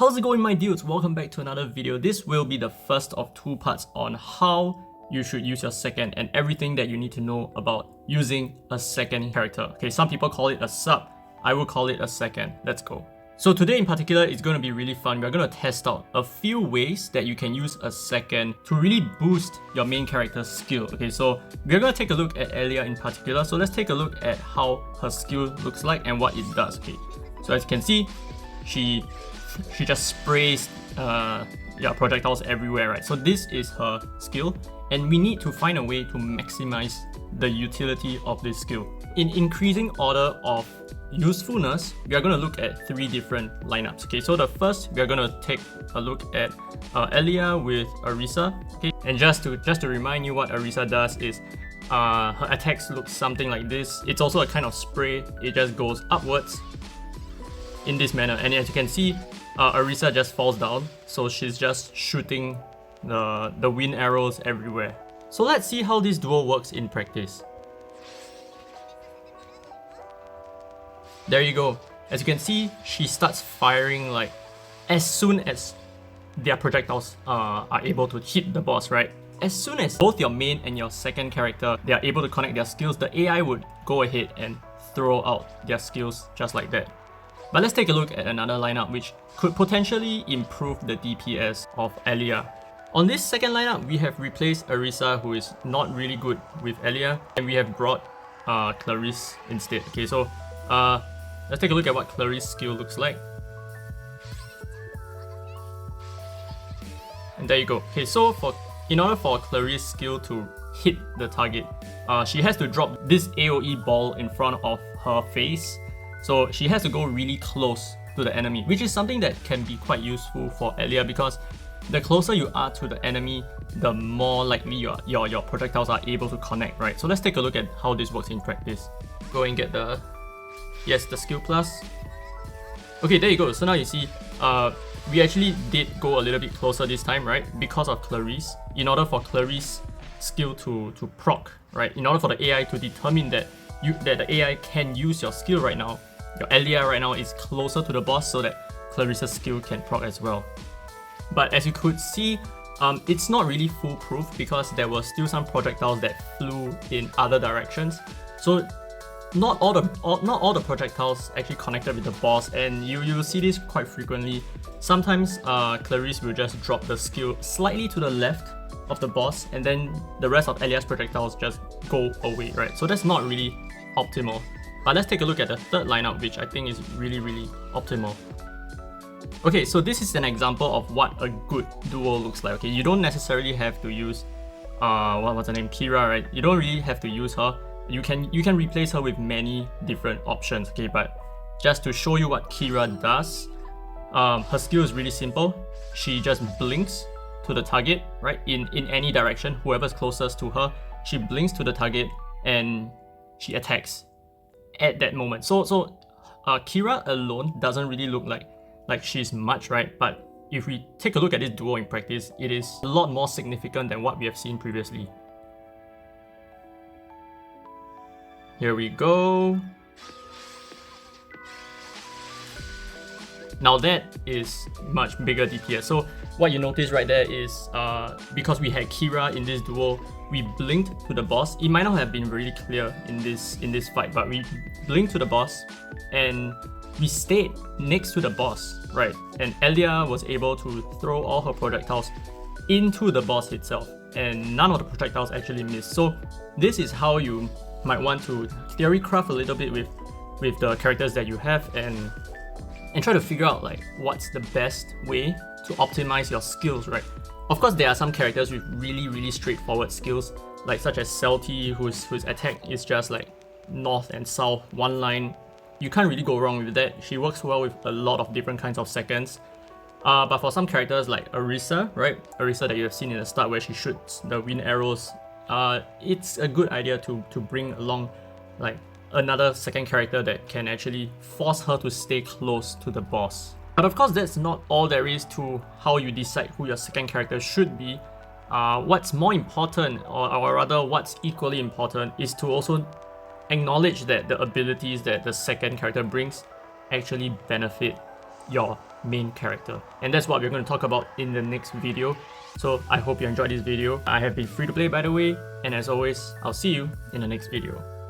How's it going, my dudes? Welcome back to another video. This will be the first of two parts on how you should use your second and everything that you need to know about using a second character. Okay, some people call it a sub. I will call it a second. Let's go. So today in particular, it's going to be really fun. We're going to test out a few ways that you can use a second to really boost your main character's skill. Okay, so we're going to take a look at Elia in particular. So let's take a look at how her skill looks like and what it does. Okay, so as you can see, she just sprays projectiles everywhere, right? So this is her skill, and we need to find a way to maximize the utility of this skill. In increasing order of usefulness, we are going to look at three different lineups. Okay, so the first, we are going to take a look at Elia with Orisa. Okay, and just to remind you what Orisa does is her attacks look something like this. It's also a kind of spray. It just goes upwards in this manner, and as you can see, Orisa just falls down, so she's just shooting the wind arrows everywhere. So let's see how this duo works in practice. There you go. As you can see, she starts firing like as soon as their projectiles are able to hit the boss, right? As soon as both your main and your second character, they are able to connect their skills, the AI would go ahead and throw out their skills just like that. But let's take a look at another lineup which could potentially improve the DPS of Elia. On this second lineup, we have replaced Orisa, who is not really good with Elia, and we have brought Clarice instead. Okay, so let's take a look at what Clarice's skill looks like. And there you go. Okay, so in order for Clarice's skill to hit the target, she has to drop this AoE ball in front of her face. So she has to go really close to the enemy, which is something that can be quite useful for Elia, because the closer you are to the enemy, the more likely your projectiles are able to connect, right? So let's take a look at how this works in practice. Go and get the skill plus. Okay, there you go. So now you see, we actually did go a little bit closer this time, right? Because of Clarice. In order for Clarice's skill to proc, right? In order for the AI to determine that the AI can use your skill right now, your Elia right now is closer to the boss, so that Clarice's skill can proc as well. But as you could see, it's not really foolproof because there were still some projectiles that flew in other directions. So not all the projectiles actually connected with the boss, and you will see this quite frequently. Sometimes Clarice will just drop the skill slightly to the left of the boss, and then the rest of Elia's projectiles just go away, right? So that's not really optimal. But let's take a look at the third lineup, which I think is really optimal. Okay, so this is an example of what a good duo looks like. Okay, you don't necessarily have to use what's her name, Kira, right? You don't really have to use her. You can replace her with many different options. Okay, but just to show you what Kira does, her skill is really simple. She just blinks to the target, right? In any direction, whoever's closest to her, she blinks to the target and she attacks at that moment. So Kira alone doesn't really look like she's much, right? But if we take a look at this duo in practice, it is a lot more significant than what we have seen previously. Here we go. Now that is much bigger DPS. So what you notice right there is because we had Kira in this duo, we blinked to the boss. It might not have been really clear in this fight, but we blinked to the boss and we stayed next to the boss, right? And Elia was able to throw all her projectiles into the boss itself, and none of the projectiles actually missed. So this is how you might want to theory craft a little bit with the characters that you have, and try to figure out like what's the best way to optimize your skills, right? Of course, there are some characters with really straightforward skills, like such as Celti, whose attack is just like north and south, one line. You can't really go wrong with that. She works well with a lot of different kinds of seconds. But for some characters like Orisa, right? Orisa that you have seen in the start where she shoots the wind arrows, it's a good idea to bring along like another second character that can actually force her to stay close to the boss. But of course, that's not all there is to how you decide who your second character should be. What's more important, or rather what's equally important, is to also acknowledge that the abilities that the second character brings actually benefit your main character. And that's what we're going to talk about in the next video. So I hope you enjoyed this video. I have been Free to Play, by the way, and as always, I'll see you in the next video.